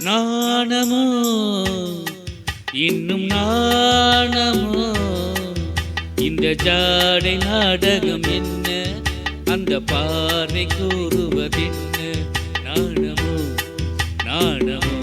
நாணமோ இன்னும் நாணமோ இந்த ஜாடை நாடகம் என்ன அந்த பார்வை கூறுவதென்ன நாணமோ நாணமோ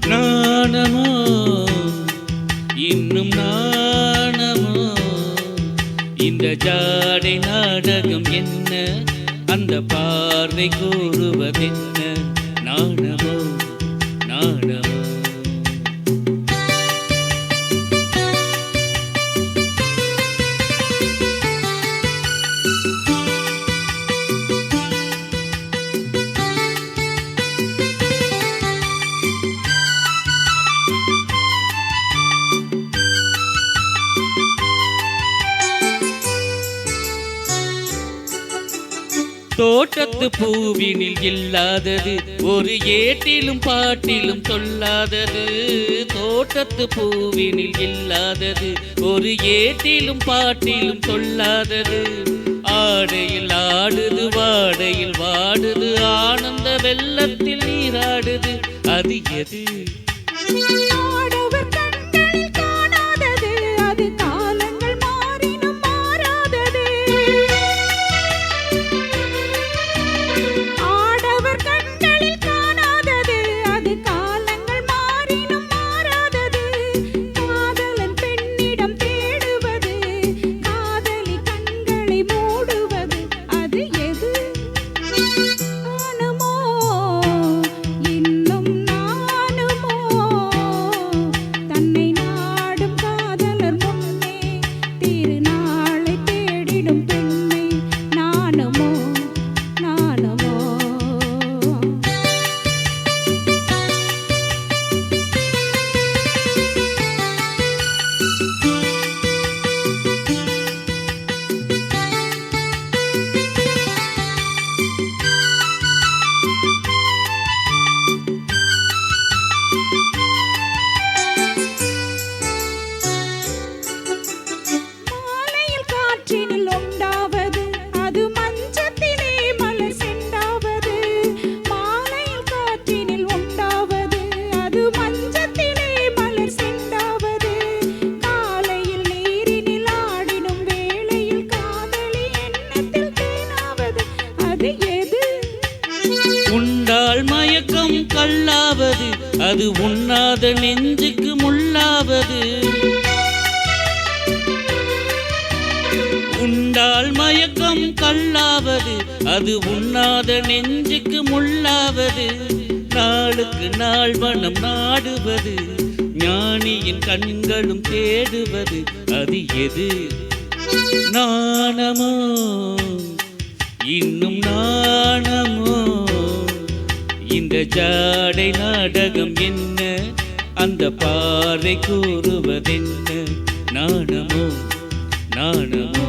நாணமோ இன்னும் நாணமோ இந்த ஜாடை நாடகம் என்ன அந்த பார்வை கூறுவதென்ன நாணமோ நாணமோ தோட்டத்து பூவினில் இல்லாதது ஒரு ஏட்டிலும் பாட்டிலும் சொல்லாதது தோட்டத்து பூவினில் இல்லாதது ஒரு ஏட்டிலும் பாட்டிலும் சொல்லாதது ஆடையில் ஆடுது வாடையில் வாடுது ஆனந்த வெள்ளத்தில் நீராடுது அது எது உண்டால் மயக்கம் கல்லாவது அது உண்ணாத நெஞ்சுக்கு முள்ளாவது உண்டால் மயக்கம் கல்லாவது அது உண்ணாத நெஞ்சுக்கு முள்ளாவது நாளுக்கு நாள் மனம் நாடுவது ஞானியின் கண்களும் தேடுவது அது எது நாணமோ இன்னும் நாணமோ இந்த ஜாடை நாடகம் என்ன அந்த பார்வை கூறுவதென்ன நாணமோ நாணமோ